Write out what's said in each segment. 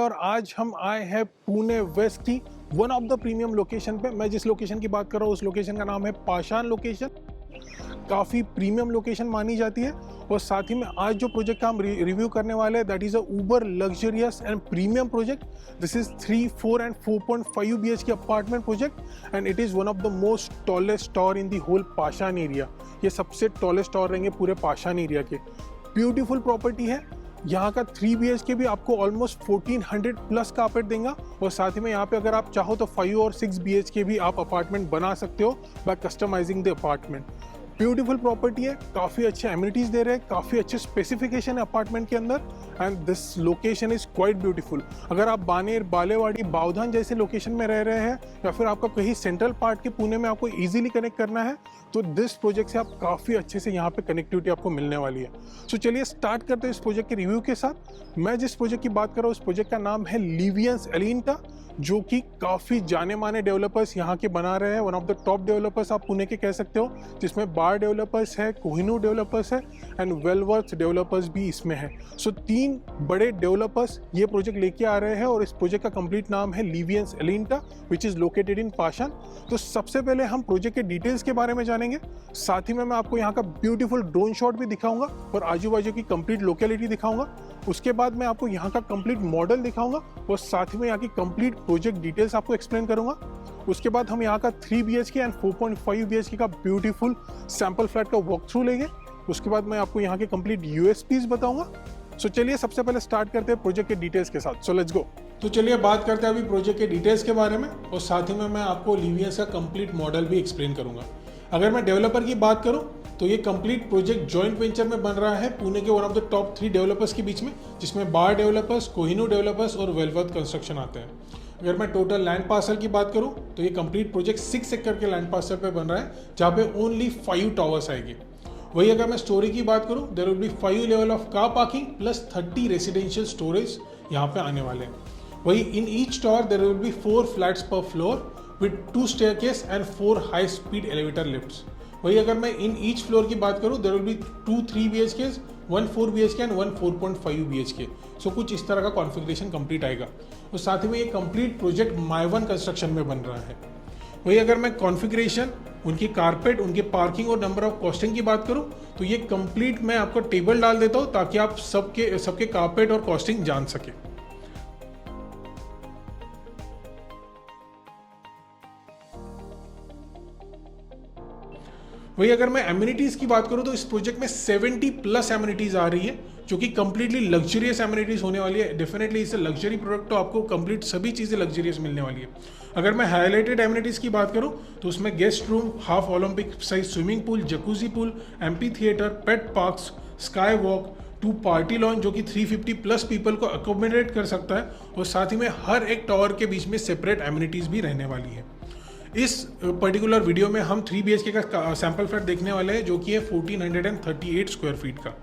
और आज हम आए हैं पुणे वेस्ट की one of the premium location पे। मैं जिस लोकेशन की बात कर रहा हूँ उस लोकेशन का नाम है पाषाण लोकेशन। काफ़ी प्रीमियम लोकेशन मानी जाती है और साथ ही में आज जो प्रोजेक्ट का हम रिव्यू करने वाले हैं that is a uber luxurious and premium project. This is 3, 4 and 4.5 BHK apartment project and it is one of the most tallest tower in the whole Pashan area. ये सबसे टॉलेस्ट टावर रहेंगे पूरे पाषाण एरिया के। Beautiful property है। यहाँ का 3 BHK भी आपको ऑलमोस्ट 1400 प्लस का अपार्ट देगा और साथ ही में यहाँ पे अगर आप चाहो तो 5 और 6 BHK भी आप अपार्टमेंट बना सकते हो by customising the apartment. Beautiful property है, काफ़ी अच्छे एमिनिटीज़ दे रहे हैं, काफ़ी अच्छे स्पेसिफिकेशन है अपार्टमेंट के अंदर and this location is quite beautiful. अगर आप बानेर, बालेवाड़ी, बावधान जैसे लोकेशन में रह रहे हैं या फिर आपका कहीं सेंट्रल पार्ट के पुणे में आपको इजीली कनेक्ट करना है तो दिस प्रोजेक्ट से आप काफ़ी अच्छे से यहाँ पे कनेक्टिविटी आपको मिलने वाली है। सो चलिए स्टार्ट करते हैं इस प्रोजेक्ट के रिव्यू के साथ। मैं जिस प्रोजेक्ट की बात कर रहा हूँ उस प्रोजेक्ट का नाम है लिवियंस एलिंटा, जो कि काफ़ी जाने माने डेवलपर्स यहाँ के बना रहे हैं। One of the top developers आप पुणे के कह सकते हो, जिसमें बार डेवलपर्स है, कोहिनूर डेवलपर्स है एंड वेलवर्थ डेवलपर्स भी इसमें है। सो 3 बड़े डेवलपर्स ये प्रोजेक्ट लेके आ रहे हैं और इस प्रोजेक्ट का कंप्लीट नाम है लिवियंस एलिंटा विच इज़ लोकेटेड इन पाषाण। तो सबसे पहले हम प्रोजेक्ट के डिटेल्स के बारे में जानेंगे, साथ ही में मैं आपको यहाँ का ब्यूटीफुल ड्रोन शॉट भी दिखाऊंगा और आजू बाजू की कंप्लीट लोकेलिटी दिखाऊंगा। उसके बाद मैं आपको यहाँ का कंप्लीट मॉडल दिखाऊंगा और साथ ही में यहाँ की कंप्लीट प्रोजेक्ट डिटेल्स आपको एक्सप्लेन करूंगा। उसके बाद हम यहाँ का 3 BHK एंड 4.5 BHK का ब्यूटीफुल सैंपल फ्लैट का वॉक थ्रू लेंगे। उसके बाद मैं आपको यहाँ के कंप्लीट USPs बताऊंगा। सो चलिए सबसे पहले स्टार्ट करते हैं प्रोजेक्ट के डिटेल्स के साथ। So let's go. तो चलिए बात करते हैं अभी प्रोजेक्ट के डिटेल्स के बारे में और साथ ही में मैं आपको लिवियंस का कंप्लीट मॉडल भी एक्सप्लेन करूंगा। अगर मैं डेवलपर की बात करूं तो ये कंप्लीट प्रोजेक्ट जॉइंट वेंचर में बन रहा है पुणे के one of the top 3 developers के बीच में, जिसमें बार डेवलपर्स, कोहिनूर डेवलपर्स और वेलवर्थ कंस्ट्रक्शन आते हैं। अगर मैं टोटल लैंड पार्सल की बात करूं तो ये कंप्लीट प्रोजेक्ट 6 एकड़ के लैंड पार्सल पे बन रहा है, जहाँ पे ओनली 5 टावर्स आएगी। वही अगर मैं स्टोरी की बात करूं there will be 5 level of car parking plus 30 residential storage यहाँ पे आने वाले हैं। वही in each tower there will be 4 flats per floor with 2 staircase and 4 high speed elevator lifts. वही अगर मैं इन ईच फ्लोर की बात करूं there will be 2 3 BHKs, 1 4 BHK and 1 4.5 BHK। So कुछ इस तरह का कॉन्फ़िगरेशन कंप्लीट आएगा और साथ ही में ये कंप्लीट प्रोजेक्ट माइवन कंस्ट्रक्शन में बन रहा है। वही अगर मैं कॉन्फ़िगरेशन, उनकी कारपेट, उनकी पार्किंग और नंबर ऑफ कॉस्टिंग की बात करूं तो ये कंप्लीट मैं आपको टेबल डाल देता हूं ताकि आप सबके कारपेट और कॉस्टिंग जान सके। वही अगर मैं एमिनिटीज़ की बात करूं तो इस प्रोजेक्ट में 70 प्लस एमिनिटीज़ आ रही है, जो कि कंप्लीटली लग्जरियस एमिनिटीज़ होने वाली है। डेफिनेटली इस लग्जरी प्रोडक्ट तो आपको कंप्लीट सभी चीज़ें लग्जरियस मिलने वाली है। अगर मैं हाईलाइटेड एमिनिटीज़ की बात करूं तो उसमें guest room, half Olympic size swimming pool, jacuzzi pool, amphitheatre, pet parks, sky walk, 2 party lawns जो कि 350 प्लस पीपल को अकोमोडेट कर सकता है और साथ ही में हर एक टावर के बीच में सेपरेट एमिनिटीज़ भी रहने वाली है। इस पर्टिकुलर वीडियो में हम 3 BHK का सैंपल फ्लैट देखने वाले हैं जो कि है 1438 स्क्वायर फीट का।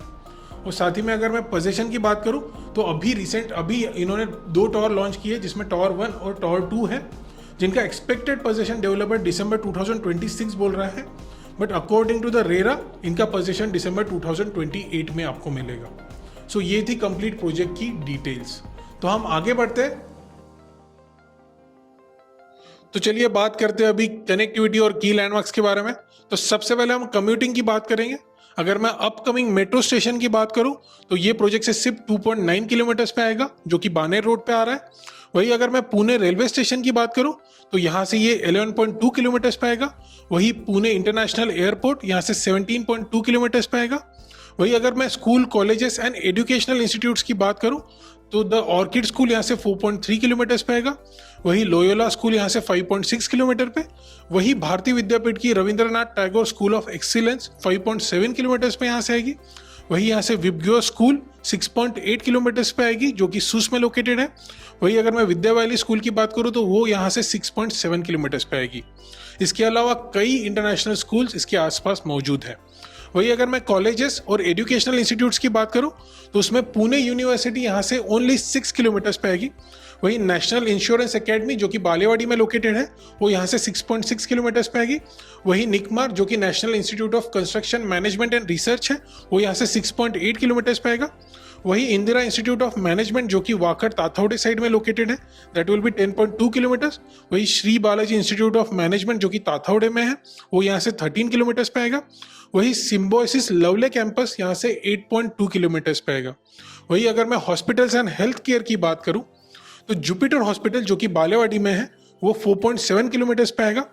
और साथ ही में अगर मैं पोजीशन की बात करूं तो अभी इन्होंने 2 टावर लॉन्च किए, जिसमें टावर 1 और टावर 2 है, जिनका एक्सपेक्टेड पोजीशन डेवलपर दिसंबर 2026 बोल रहा है, but according to the RERA इनका पोजीशन दिसंबर 2028 में आपको मिलेगा। सो ये थी कंप्लीट प्रोजेक्ट की डिटेल्स। तो हम आगे बढ़ते हैं। तो चलिए बात करते हैं अभी कनेक्टिविटी और की लैंडमार्क्स के बारे में। तो सबसे पहले हम कम्यूटिंग की बात करेंगे। अगर मैं अपकमिंग मेट्रो स्टेशन की बात करूं तो ये प्रोजेक्ट से सिर्फ 2.9 किलोमीटर्स पे आएगा, जो कि बानेर रोड पे आ रहा है। वही अगर मैं पुणे रेलवे स्टेशन की बात करूं तो यहाँ से ये 11.2 किलोमीटर्स पे आएगा। वही पुणे इंटरनेशनल एयरपोर्ट यहाँ से 17.2 किलोमीटर्स पे आएगा। वही अगर मैं school, colleges and educational institutes की बात करूं तो द ऑर्किड स्कूल यहाँ से 4.3 किलोमीटर्स पे आएगा। वही लोयोला स्कूल यहाँ से 5.6 किलोमीटर पे। वही भारतीय विद्यापीठ की Rabindranath Tagore school of excellence 5.7 kilometres पे यहाँ से आएगी। वही यहाँ से विबग्यो स्कूल 6.8 किलोमीटर्स पे आएगी, जो कि सूस में लोकेटेड है। वही अगर मैं विद्या वैली स्कूल की बात करूँ तो वो यहाँ से 6.7 किलोमीटर्स पे आएगी। इसके अलावा कई इंटरनेशनल स्कूल्स इसके आसपास मौजूद है। वही अगर मैं कॉलेजेस और एजुकेशनल इंस्टीट्यूट्स की बात करूं तो उसमें पुणे यूनिवर्सिटी यहाँ से ओनली 6 किलोमीटर्स पे आएगी। वही नेशनल इंश्योरेंस एकेडमी जो कि बालेवाड़ी में लोकेटेड है वो यहाँ से 6.6 किलोमीटर्स पे आएगी। वही निकमार जो कि national institute of construction management and research है वो यहाँ से 6.8 किलोमीटर्स पे आएगा। वही इंदिरा इंस्टीट्यूट ऑफ मैनेजमेंट जो कि वाकड़ ताथौड़े साइड में लोकेटेड है, दैट विल बी 10.2 किलोमीटर्स। वही Shri Balaji institute of management जो कि ताथौड़े में है, वो यहाँ से 13 किलोमीटर्स पे आएगा। वही सिम्बोसिस लवले कैंपस यहाँ से 8.2 किलोमीटर्स पे आएगा। वही अगर मैं हॉस्पिटल्स एंड हेल्थ केयर की बात करूँ तो जुपिटर हॉस्पिटल जो कि बालेवाड़ी में है वो 4.7 किलोमीटर्स पे आएगा।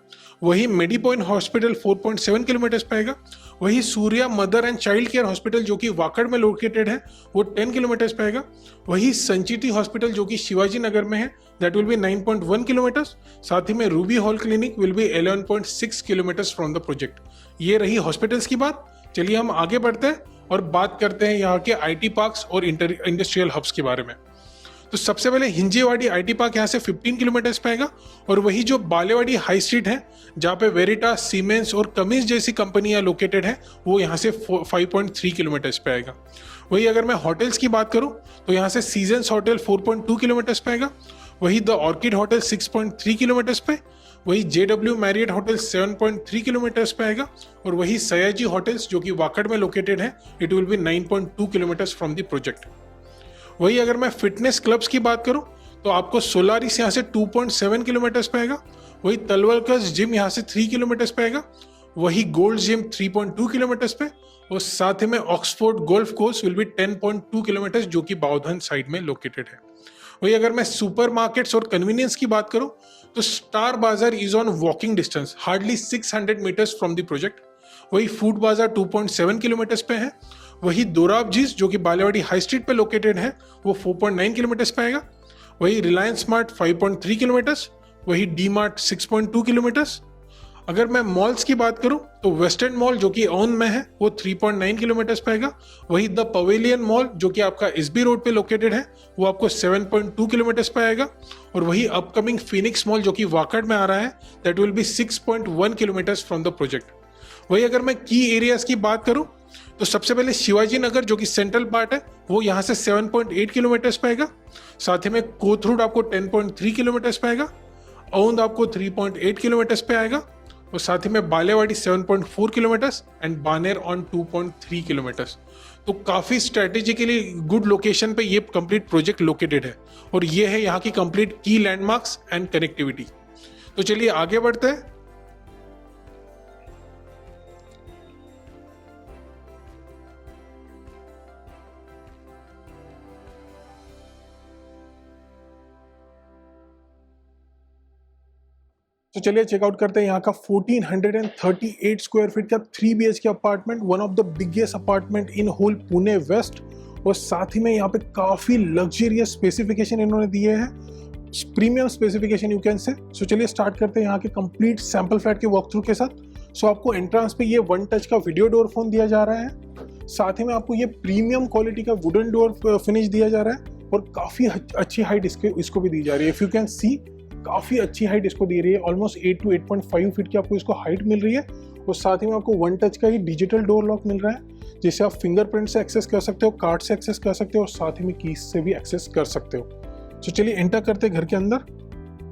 वही मेडीपॉइंट हॉस्पिटल 4.7 किलोमीटर्स पे आएगा। वही Surya mother and child care hospital जो कि वाकड़ में लोकेटेड है वो 10 किलोमीटर्स पे आएगा। वही संचिति हॉस्पिटल जो कि शिवाजी नगर में है, दैट विल बी 9.1 किलोमीटर्स। साथ ही में Ruby hall clinic will be 11.6 kilometres from the project. ये रही हॉस्पिटल्स की बात। चलिए हम आगे बढ़ते हैं और बात करते हैं यहाँ के IT पार्क्स और इंडस्ट्रियल हब्स के बारे में। तो सबसे पहले हिंजेवाड़ी IT पार्क यहाँ से 15 किलोमीटर्स पे आएगा। और वही जो बालेवाड़ी हाई स्ट्रीट है जहाँ पे वेरिटा, सीमेंस और कमिंस जैसी कंपनियां लोकेटेड है, वो यहाँ से 5.3 किलोमीटर्स पे आएगा। वही अगर मैं होटल्स की बात करूँ तो यहाँ से सीजन्स होटल 4.2 किलोमीटर्स पे आएगा। वही द ऑर्किड होटल 6.3 किलोमीटर्स पे। वही JW मैरियट होटल 7.3 किलोमीटर्स पे आएगा। और वही सयाजी होटल्स जो कि वाकड़ में लोकेटेड है, it will be 9.2 kilometres from the project. वही अगर मैं फिटनेस क्लब्स की बात करूं तो आपको सोलारिस यहाँ से 2.7 किलोमीटर्स पे आएगा। वही तलवलकर्स जिम यहाँ से 3 किलोमीटर्स पे आएगा। वही गोल्ड जिम 3.2 किलोमीटर्स पे। और साथ ही में Oxford golf course will be 10.2 kilometres जो कि बाउधन साइड में लोकेटेड है। वही अगर मैं सुपर मार्केट्स और कन्वीनियंस की बात करूं तो Star Bazaar is on walking distance hardly 600 metres from the project. वही फूड बाजार 2.7 किलोमीटर्स पे है। वही दोराबजीज जो कि बालेवाड़ी हाई स्ट्रीट पे लोकेटेड है वो 4.9 किलोमीटर्स पे आएगा। वही रिलायंस स्मार्ट 5.3 किलोमीटर्स। वही डी मार्ट 6.2 किलोमीटर्स। अगर मैं मॉल्स की बात करूं तो वेस्टर्न मॉल जो कि ओन में है वो 3.9 किलोमीटर्स पे आएगा। वही द पवेलियन मॉल जो कि आपका SB रोड पे लोकेटेड है वो आपको 7.2 किलोमीटर्स पे आएगा। और वही अपकमिंग फिनिक्स मॉल जो कि वाकड़ में आ रहा है, that will be 6.1 kilometres from the project. वही अगर मैं की एरियाज की बात करूं तो सबसे पहले शिवाजी नगर जो कि सेंट्रल पार्ट है वो यहाँ से 7.8 किलोमीटर्स पे आएगा। साथ ही में कोथरूड आपको 10.3 किलोमीटर्स पे आएगा। औंध आपको 3.8 किलोमीटर्स पे आएगा। और साथ ही में Balewadi 7.4 kilometres and Baner on 2.3 kilometres. तो काफ़ी स्ट्रेटेजिकली गुड लोकेशन पे ये कंप्लीट प्रोजेक्ट लोकेटेड है। और ये है यहाँ की कंप्लीट की लैंडमार्क्स एंड कनेक्टिविटी। तो चलिए आगे बढ़ते हैं। तो चलिए चेकआउट करते हैं यहाँ का 1438 स्क्वायर फीट का 3 BHK apartment, one of the biggest apartment in whole Pune west. और साथ ही में यहाँ पे काफ़ी लग्जरियस स्पेसिफिकेशन इन्होंने दिए हैं, प्रीमियम स्पेसिफिकेशन यू कैन से। सो चलिए स्टार्ट करते हैं यहाँ के कंप्लीट सैंपल फ्लैट के वॉक थ्रू के साथ। सो आपको एंट्रेंस पे ये 1 टच का वीडियो डोर फोन दिया जा रहा है। साथ ही में आपको ये प्रीमियम क्वालिटी का वुडन डोर फिनिश दिया जा रहा है और काफ़ी अच्छी हाइट इसको भी दी जा रही है। इफ़ यू कैन सी काफ़ी अच्छी हाइट इसको दे रही है, ऑलमोस्ट 8 to 8.5 फीट की आपको इसको हाइट मिल रही है। और साथ ही में आपको 1 टच का ही डिजिटल डोर लॉक मिल रहा है, जिसे आप फिंगरप्रिंट से एक्सेस कर सकते हो, कार्ड से एक्सेस कर सकते हो और साथ ही में कीज से भी एक्सेस कर सकते हो। तो चलिए एंटर करते हैं घर के अंदर।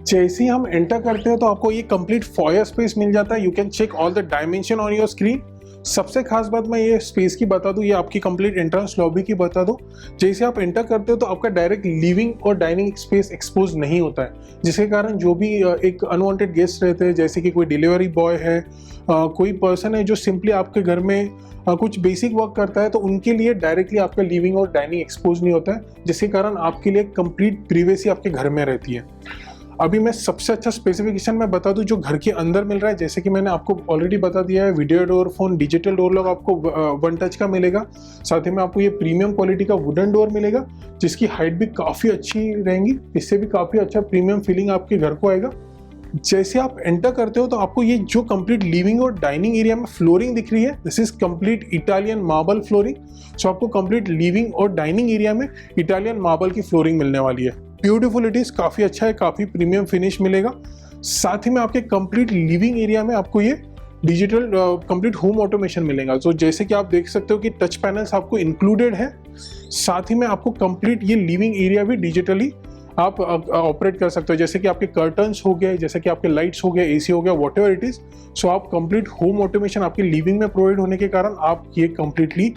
जैसे ही हम एंटर करते हैं तो आपको ये कंप्लीट फॉयर स्पेस मिल जाता है। You can check all the dimension on your screen. सबसे खास बात मैं ये स्पेस की बता दूं, ये आपकी कंप्लीट एंट्रेंस लॉबी की बता दूं। जैसे आप एंटर करते हो तो आपका डायरेक्ट लिविंग और डाइनिंग स्पेस एक्सपोज नहीं होता है, जिसके कारण जो भी एक अनवांटेड गेस्ट रहते हैं, जैसे कि कोई डिलीवरी बॉय है, कोई पर्सन है जो सिंपली आपके घर में कुछ बेसिक वर्क करता है, तो उनके लिए डायरेक्टली आपका लिविंग और डाइनिंग एक्सपोज नहीं होता है, जिसके कारण आपके लिए कंप्लीट प्रिवेसी आपके घर में रहती है। अभी मैं सबसे अच्छा स्पेसिफिकेशन मैं बता दूं जो घर के अंदर मिल रहा है, जैसे कि मैंने आपको ऑलरेडी बता दिया है, video door phone, digital door lock आपको 1 टच का मिलेगा। साथ ही में आपको ये प्रीमियम क्वालिटी का वुडन डोर मिलेगा, जिसकी हाइट भी काफ़ी अच्छी रहेंगी, इससे भी काफ़ी अच्छा प्रीमियम फीलिंग आपके घर को आएगा। जैसे आप एंटर करते हो तो आपको ये जो कंप्लीट लिविंग और डाइनिंग एरिया में फ्लोरिंग दिख रही है, this is complete Italian marble flooring. So आपको कंप्लीट लिविंग और डाइनिंग एरिया में इटालियन मार्बल की फ्लोरिंग मिलने वाली है। ब्यूटीफुल इट इज, काफ़ी अच्छा है, काफ़ी प्रीमियम फिनिश मिलेगा। साथ ही में आपके कंप्लीट लिविंग एरिया में आपको ये डिजिटल कंप्लीट होम ऑटोमेशन मिलेगा। तो जैसे कि आप देख सकते हो कि टच पैनल्स आपको इंक्लूडेड है। साथ ही में आपको कंप्लीट ये लिविंग एरिया भी डिजिटली आप ऑपरेट कर सकते हो, जैसे कि आपके कर्टन्स हो गए, जैसे कि आपके लाइट्स हो गए, AC हो गया, वॉट एवर इट इज। सो आप कंप्लीट होम ऑटोमेशन आपके लिविंग में प्रोवाइड होने के कारण आप ये कंप्लीटली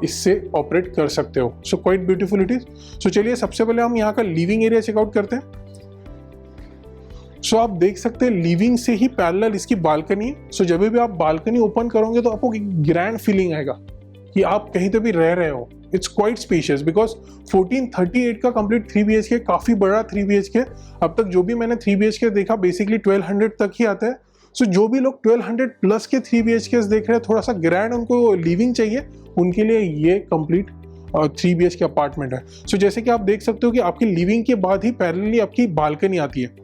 इससे ऑपरेट कर सकते हो। So quite beautiful it is. So चलिए सबसे पहले हम यहाँ का लिविंग एरिया चेकआउट करते हैं। सो आप देख सकते हैं लिविंग से ही पैरेलल इसकी बालकनी है। सो जब भी आप बालकनी ओपन करोगे तो आपको एक ग्रैंड फीलिंग आएगा कि आप कहीं पे भी रह रहे हो। इट्स क्वाइट स्पेशियस बिकॉज 1438 का कंप्लीट 3 BHK, काफी बड़ा 3 BHK। अब तक जो भी मैंने 3 BHK देखा बेसिकली 1200 तक ही आता है। सो जो भी लोग 1200 प्लस के 3 BHK देख रहे हैं, थोड़ा सा ग्रैंड उनको लिविंग चाहिए, उनके लिए ये कंप्लीट 3 BHK अपार्टमेंट है। सो जैसे कि आप देख सकते हो कि आपकी लिविंग के बाद ही पैरेलली आपकी बालकनी आती है।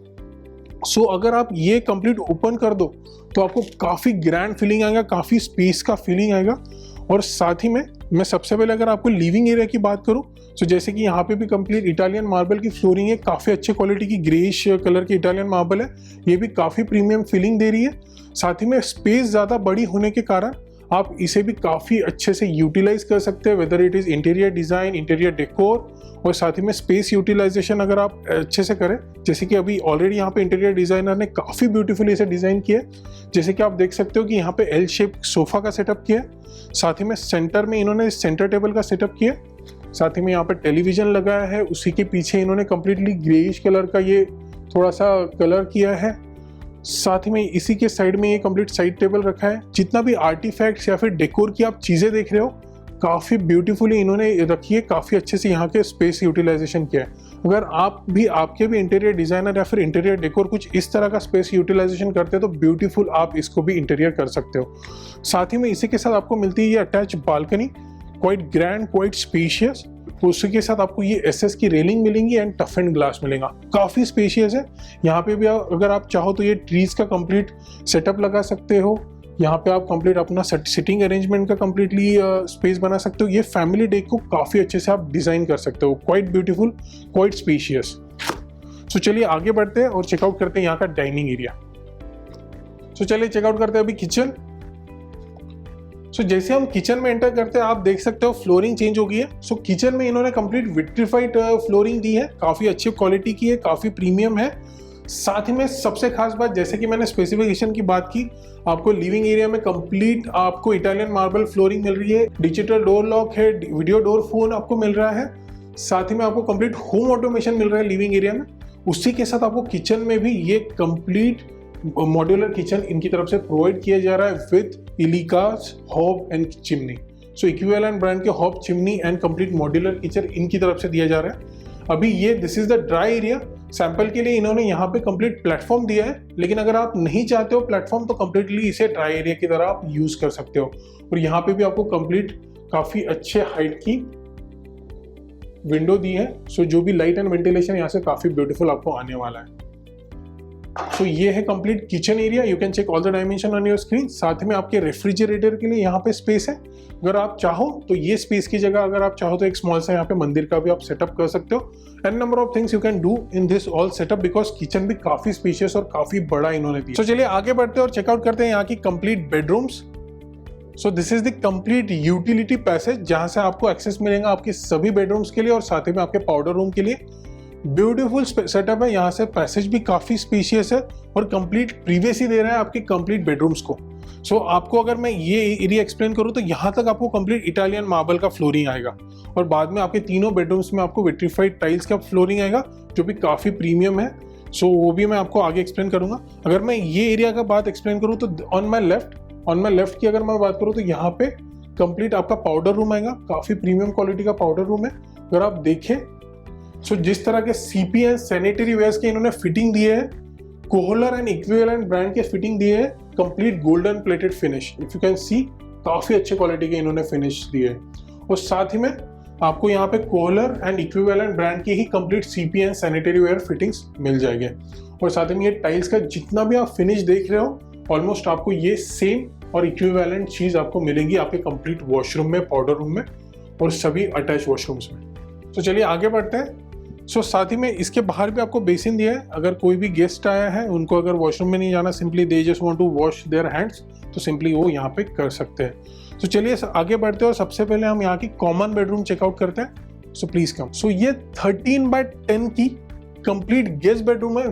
सो अगर आप ये कंप्लीट ओपन कर दो तो आपको काफी ग्रैंड फीलिंग आएगा, काफी स्पेस का फीलिंग आएगा। और साथ ही में मैं सबसे पहले अगर आपको लिविंग एरिया की बात करूं तो जैसे कि यहाँ पे भी कंप्लीट इटालियन मार्बल की फ्लोरिंग है, काफी अच्छे क्वालिटी की ग्रेइश कलर की इटालियन मार्बल है। ये भी काफी प्रीमियम फीलिंग दे रही है। साथ ही में स्पेस ज्यादा बड़ी होने के कारण आप इसे भी काफी अच्छे से यूटिलाइज कर सकते हैं, whether it is interior design, interior decor, और साथ ही में स्पेस यूटिलाइजेशन अगर आप अच्छे से करें। जैसे कि अभी ऑलरेडी यहाँ पे इंटीरियर डिजाइनर ने काफी ब्यूटीफुली इसे डिजाइन किया है। जैसे कि आप देख सकते हो कि यहाँ पे एल शेप सोफा का सेटअप किया है, साथ ही में सेंटर में इन्होंने सेंटर टेबल का सेटअप किया, साथ ही में यहाँ पे टेलीविजन लगाया है। उसी के पीछे इन्होंने कंप्लीटली ग्रेइश कलर का ये थोड़ा सा कलर किया है। साथ ही में इसी के साइड में ये कंप्लीट साइड टेबल रखा है। जितना भी आर्टिफैक्ट्स या फिर डेकोर की आप चीजें देख रहे हो काफी ब्यूटीफुली इन्होंने रखी है, काफी अच्छे से यहाँ के स्पेस यूटिलाइजेशन किया है। अगर आपके भी इंटीरियर डिजाइनर या फिर इंटीरियर डेकोर कुछ इस तरह का स्पेस यूटिलाइजेशन करते हैं तो ब्यूटीफुल आप इसको भी इंटीरियर कर सकते हो। साथ ही में इसी के साथ आपको मिलती है ये attach balcony, quite grand, quite spacious. उसी के साथ आपको ये एसएस की रेलिंग मिलेंगी एंड टफ एंड ग्लास मिलेगा, काफी स्पेशियस है। यहाँ पे भी अगर आप चाहो तो ये ट्रीज का कंप्लीट सेटअप लगा सकते हो। यहाँ पे आप कंप्लीट अपना सिटिंग अरेंजमेंट का कंप्लीटली स्पेस बना सकते हो। ये फैमिली डेक को काफी अच्छे से आप डिजाइन कर सकते हो। Quite beautiful, quite spacious. So चलिए आगे बढ़ते हैं और चेकआउट करते हैं यहाँ का डाइनिंग एरिया। सो चलिए चेकआउट करते हैं अभी किचन। सो जैसे हम किचन में एंटर करते हैं आप देख सकते हो फ्लोरिंग चेंज हो गई है। सो किचन में इन्होंने कंप्लीट विट्रीफाइड फ्लोरिंग दी है, काफी अच्छी क्वालिटी की है, काफी प्रीमियम है। साथ ही में सबसे खास बात, जैसे कि मैंने स्पेसिफिकेशन की बात की, आपको लिविंग एरिया में कंप्लीट आपको इटालियन मार्बल फ्लोरिंग मिल रही है, डिजिटल डोर लॉक है, वीडियो डोर फोन आपको मिल रहा है। साथ ही में आपको कंप्लीट होम ऑटोमेशन मिल रहा है लिविंग एरिया में। उसी के साथ आपको किचन में भी ये कंप्लीट मॉड्यूलर किचन इनकी तरफ से प्रोवाइड किया जा रहा है with Elica's hob and chimney. So equivalent brand के hob, chimney and complete modular kitchen इनकी तरफ से दिया जा रहा है। अभी ये this is the dry area. Sample के लिए इन्होंने यहाँ पे कंप्लीट प्लेटफॉर्म दिया है, लेकिन अगर आप नहीं चाहते हो प्लेटफॉर्म तो कंप्लीटली इसे ड्राई एरिया की तरह आप यूज कर सकते हो। और यहाँ पे भी आपको कंप्लीट काफी अच्छे हाइट की विंडो दी है। सो जो भी लाइट एंड वेंटिलेशन यहाँ से काफी ब्यूटीफुल आपको आने वाला है। सो ये है complete kitchen area. You can check all the dimension on your screen. साथ में आपके रेफ्रिजरेटर के लिए यहाँ पे स्पेस है। अगर आप चाहो तो ये स्पेस की जगह अगर आप चाहो तो एक स्मॉल सा यहाँ पे मंदिर का भी आप सेटअप कर सकते हो। And number of things you can do in this all setup because kitchen भी काफी स्पेशियस और काफी बड़ा इन्होंने दिया। सो चलिए आगे बढ़ते हैं और चेकआउट करते हैं यहाँ की complete bedrooms. So this is the complete utility passage जहां से आपको एक्सेस मिलेगा आपके सभी बेडरूम्स के लिए और साथ ही में आपके पाउडर रूम के लिए। ब्यूटीफुल सेटअप है, यहाँ से पैसेज भी काफी स्पेशियस है और कंप्लीट प्रीवियसी दे रहा है आपके कंप्लीट बेडरूम्स को। सो आपको अगर मैं ये एरिया एक्सप्लेन करूँ तो यहाँ तक आपको कंप्लीट इटालियन मार्बल का फ्लोरिंग आएगा और बाद में आपके तीनों बेडरूम्स में आपको विट्रीफाइड टाइल्स का फ्लोरिंग आएगा जो भी काफी प्रीमियम है। सो वो भी मैं आपको आगे एक्सप्लेन करूंगा। अगर मैं ये एरिया का बात एक्सप्लेन करूँ तो ऑन माई लेफ्ट की अगर मैं बात करूँ तो यहाँ पे कंप्लीट आपका पाउडर रूम आएगा, काफी प्रीमियम क्वालिटी का पाउडर रूम है। अगर आप देखें सो जिस तरह के सीपी एंड सैनिटरी वेयर्स के इन्होंने फिटिंग दी है, कोहलर एंड इक्विवेलेंट ब्रांड के फिटिंग दिए है, complete golden plated finish. If you can सी काफी अच्छे क्वालिटी के इन्होंने फिनिश दिए है। और साथ ही में आपको यहाँ पे कोहलर एंड इक्विवेलेंट ब्रांड के ही complete CP and sanitary ware fittings मिल जाएंगे। और साथ ही में ये टाइल्स का जितना भी आप फिनिश देख रहे हो ऑलमोस्ट आपको ये सेम और इक्विवेलेंट चीज आपको मिलेंगी आपके कंप्लीट वॉशरूम में, पाउडर रूम में और सभी अटैच वॉशरूम्स में। तो चलिए आगे बढ़ते हैं। सो साथ ही में इसके बाहर भी आपको बेसिन दिया है। अगर कोई भी गेस्ट आया है उनको अगर वॉशरूम में नहीं जाना, simply they just want to wash their hands, तो सिंपली वो यहाँ पे कर सकते हैं। तो चलिए आगे बढ़ते हैं और सबसे पहले हम यहाँ की कॉमन बेडरूम चेकआउट करते हैं। So please come. सो ये 13x10 की कंप्लीट गेस्ट बेडरूम है।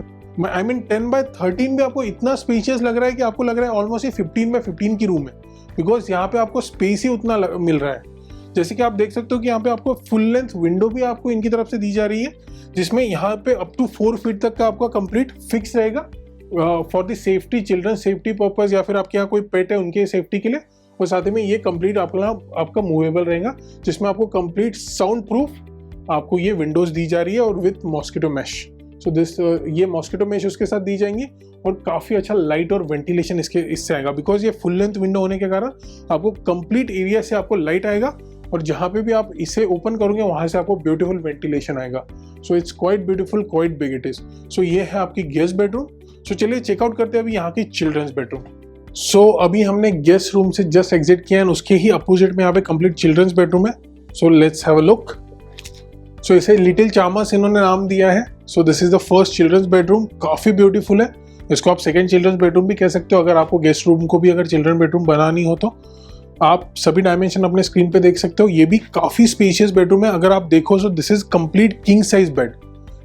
आई मीन 10x13 भी आपको इतना स्पेशियस लग रहा है कि आपको लग रहा है ऑलमोस्ट ये 15x15 की रूम है बिकॉज यहाँ पे आपको स्पेस ही उतना मिल रहा है। जैसे कि आप देख सकते हो कि यहाँ पे आपको फुल लेंथ विंडो भी आपको इनकी तरफ से दी जा रही है, जिसमें यहाँ पे अप टू 4 फीट तक का आपका कंप्लीट फिक्स रहेगा for the safety, children safety purpose, या फिर आपके यहाँ कोई पेट है उनके सेफ्टी के लिए। और साथ ही में ये कंप्लीट आपका मूवेबल रहेगा, जिसमें आपको कंप्लीट साउंड प्रूफ आपको ये विंडोज दी जा रही है और with mosquito mesh. So this ये मॉस्किटो मैश उसके साथ दी जाएंगी और काफ़ी अच्छा लाइट और वेंटिलेशन इससे आएगा, बिकॉज ये फुल लेंथ विंडो होने के कारण आपको कंप्लीट एरिया से आपको लाइट आएगा और जहाँ पे भी आप इसे ओपन करोगे वहाँ से आपको ब्यूटीफुल वेंटिलेशन आएगा। So it's quite beautiful, quite big it is. So ये है आपकी गेस्ट बेडरूम। सो चलिए चेकआउट करते हैं अभी यहाँ की चिल्ड्रंस बेडरूम। सो अभी हमने गेस्ट रूम से जस्ट एग्जिट किया है, उसके ही अपोजिट में यहाँ पे कंप्लीट चिल्ड्रंस बेडरूम है। So let's have a look. So इसे लिटिल चामस इन्होंने नाम दिया है। So this is the first children's bedroom, काफी ब्यूटीफुल है। इसको आप सेकंड चिल्ड्रंस बेडरूम भी कह सकते हो, अगर आपको गेस्ट रूम को भी अगर चिल्ड्रन बेडरूम बनानी हो तो। आप सभी डायमेंशन अपने स्क्रीन पे देख सकते हो। ये भी काफी स्पेशियस बेडरूम है। अगर आप देखो सो this is complete king size bed.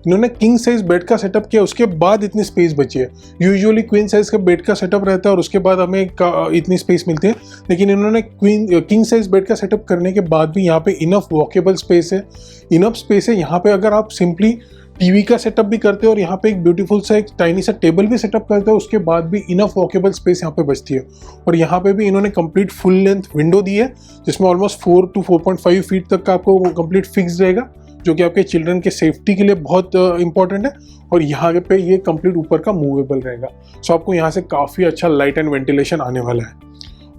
इन्होंने किंग साइज बेड का सेटअप किया, उसके बाद इतनी स्पेस बची है। यूजुअली क्वीन साइज का बेड का सेटअप रहता है और उसके बाद हमें इतनी स्पेस मिलती है, लेकिन इन्होंने किंग साइज बेड का सेटअप करने के बाद भी यहाँ पे इनफ वॉकेबल स्पेस है, इनफ स्पेस है। यहाँ पे अगर आप सिंपली टीवी का सेटअप भी करते हो और यहाँ पे एक ब्यूटीफुल सा एक टाइनी सा टेबल भी सेटअप करते हो, उसके बाद भी इनफ वॉकेबल स्पेस यहाँ पे बचती है। और यहाँ पे भी इन्होंने कंप्लीट फुल लेंथ विंडो दी है, जिसमें ऑलमोस्ट 4 to 4.5 फीट तक का आपको कंप्लीट फिक्स रहेगा, जो कि आपके चिल्ड्रन के सेफ्टी के लिए बहुत इंपॉर्टेंट है। और यहाँ पे ये कंप्लीट ऊपर का मूवेबल रहेगा। सो आपको यहाँ से काफ़ी अच्छा लाइट एंड वेंटिलेशन आने वाला है।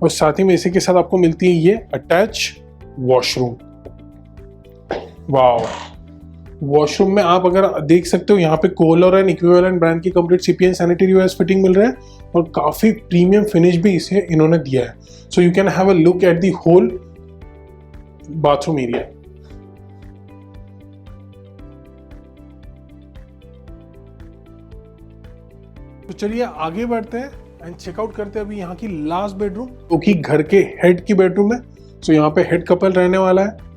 और साथ ही में इसी के साथ आपको मिलती है ये अटैच वॉशरूम। वाओ, वॉशरूम में आप अगर देख सकते हो यहाँ पे कोहलर एंड इक्विवेलेंट ब्रांड की complete CP and sanitary wares fitting मिल रहा है और काफ़ी प्रीमियम फिनिश भी इसे इन्होंने दिया है। So you can have a look at the whole bathroom area. तो चलिए आगे बढ़ते हैं एंड चेकआउट करते हैं अभी यहाँ की लास्ट बेडरूम, जो कि घर के हेड की बेडरूम है। सो यहाँ पे हेड कपल रहने वाला है।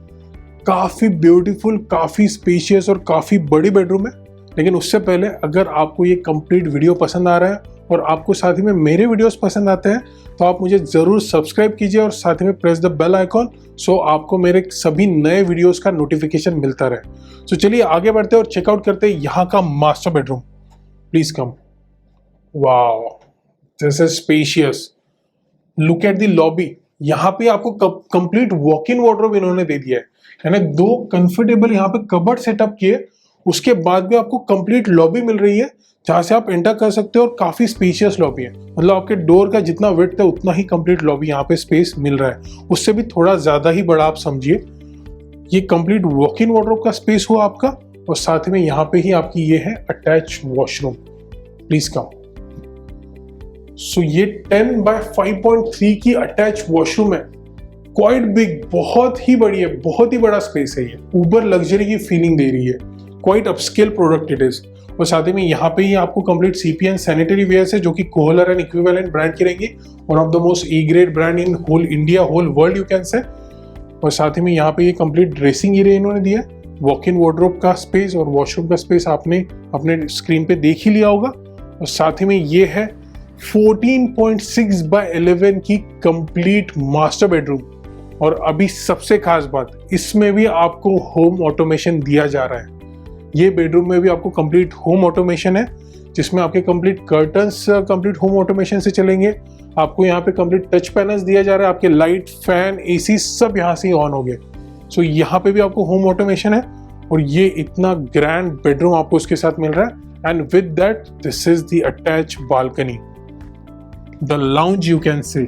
काफ़ी ब्यूटीफुल, काफ़ी स्पेशियस और काफ़ी बड़ी बेडरूम है। लेकिन उससे पहले अगर आपको ये कंप्लीट वीडियो पसंद आ रहा है और आपको साथ ही में मेरे वीडियोस पसंद आते हैं तो आप मुझे ज़रूर सब्सक्राइब कीजिए और साथ ही में प्रेस द बेल आइकॉन, सो आपको मेरे सभी नए वीडियोस का नोटिफिकेशन मिलता रहे। सो चलिए आगे बढ़ते हैं और चेकआउट करते हैं यहाँ का master bedroom. Please come. Wow, this is spacious. Look at the lobby. यहाँ पे आपको कंप्लीट वॉक इन वार्डरोब इन्होंने दे दिया है, यानी 2 कंफर्टेबल यहाँ पे कबर्ड सेटअप किए, उसके बाद भी आपको कंप्लीट लॉबी मिल रही है जहाँ से आप एंटर कर सकते हो और काफी स्पेशियस लॉबी है। मतलब आपके डोर का जितना विड्थ है उतना ही कंप्लीट लॉबी यहाँ पे स्पेस मिल रहा है, उससे भी थोड़ा ज्यादा ही बड़ा आप समझिए। ये कंप्लीट वॉक इन वार्डरोब का स्पेस हुआ आपका और साथ में यहाँ पे ही आपकी ये है attach washroom. Please come. So ये 10 by 5.3 की अटैच वॉशरूम है। क्वाइट बिग, बहुत ही बड़ी है, बहुत ही बड़ा स्पेस है। ये ऊबर लग्जरी की फीलिंग दे रही है। Quite upscale product it is. और साथ ही में यहाँ पे ही आपको कंप्लीट सीपीएन सैनिटरी वेयर्स है, जो कि कोहलर एंड इक्विवेलेंट ब्रांड की रहेंगी। One of the most E grade brand in whole India, whole world you can say. और साथ ही में यहाँ पे ये कंप्लीट ड्रेसिंग एरिया इन्होंने दिया है, वॉक इन वार्डरोब का स्पेस और वॉशरूम का स्पेस आपने अपने स्क्रीन पे देख ही लिया होगा। और साथ ही में ये है 14.6 by 11 की कंप्लीट मास्टर बेडरूम। और अभी सबसे खास बात, इसमें भी आपको होम ऑटोमेशन दिया जा रहा है। ये बेडरूम में भी आपको कंप्लीट होम ऑटोमेशन है, जिसमें आपके complete curtains complete home automation से चलेंगे। आपको यहाँ पे कंप्लीट टच पैनल्स दिया जा रहा है, आपके लाइट, फैन, एसी सब यहाँ से ही ऑन हो गए। सो यहाँ पे भी आपको होम ऑटोमेशन है और ये इतना ग्रैंड बेडरूम आपको उसके साथ मिल रहा है। And with that this is the attach balcony, the lounge you can see.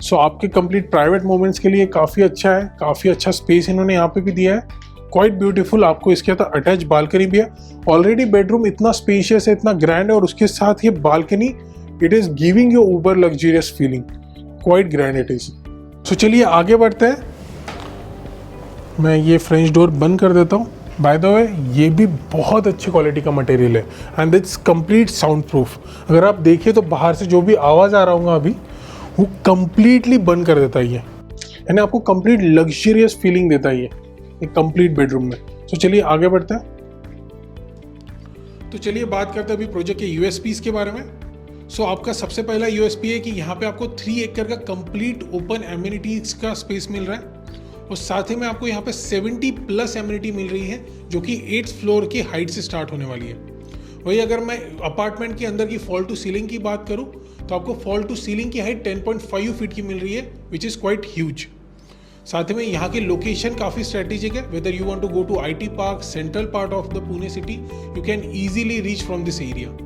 So आपके कंप्लीट प्राइवेट मोमेंट्स के लिए काफ़ी अच्छा है, काफ़ी अच्छा स्पेस इन्होंने यहाँ पे भी दिया है। Quite beautiful. आपको इसके साथ अटैच बालकनी भी है। ऑलरेडी बेडरूम इतना स्पेशियस है, इतना ग्रैंड है और उसके साथ ये balcony, it is giving you over luxurious feeling. Quite grand it is. So चलिए आगे बढ़ते हैं। मैं ये फ्रेंच डोर बंद कर देता हूँ। बाय द वे ये भी बहुत अच्छी क्वालिटी का मटेरियल है and it's complete sound proof. अगर आप देखिए तो बाहर से जो भी आवाज़ आ रहा होगा अभी, वो कंप्लीटली बंद कर देता है ये, यानी आपको कंप्लीट लग्जरियस फीलिंग देता है ये एक कंप्लीट बेडरूम में। तो चलिए आगे बढ़ते हैं। तो चलिए बात करते हैं अभी प्रोजेक्ट के यूएसपीज के बारे में। सो आपका सबसे पहला यूएसपी है कि यहाँ पे आपको 3 एकड़ का कंप्लीट ओपन एमिनिटीज का स्पेस मिल रहा है और साथ ही में आपको यहाँ पे 70+ एमिनिटी मिल रही है जो कि 8th फ्लोर की हाइट से स्टार्ट होने वाली है। वही अगर मैं अपार्टमेंट के अंदर की फॉल टू सीलिंग की बात करूँ तो आपको फॉल टू सीलिंग की हाइट 10.5 फीट की मिल रही है विच इज़ क्वाइट ह्यूज। साथ ही में यहाँ की लोकेशन काफ़ी स्ट्रेटेजिक है। Whether you want to go to IT park, central part of the Pune city, you can easily reach from this area.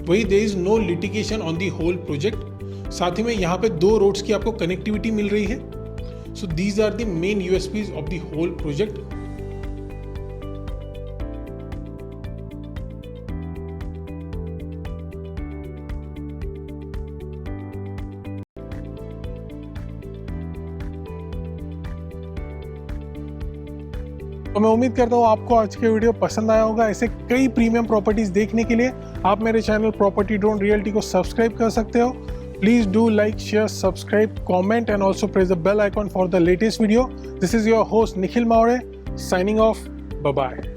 वही there is no litigation on the whole project. साथ ही में यहाँ पे 2 रोड्स की आपको कनेक्टिविटी मिल रही है। So these are the main USPs of the whole project. तो मैं उम्मीद करता हूँ आपको आज के वीडियो पसंद आया होगा। ऐसे कई प्रीमियम प्रॉपर्टीज देखने के लिए आप मेरे चैनल प्रॉपर्टी ड्रोन रियल्टी को सब्सक्राइब कर सकते हो। Please do like, share, subscribe, comment and also press the bell icon for the latest video. This is your host Nikhil Mawde signing off. Bye bye.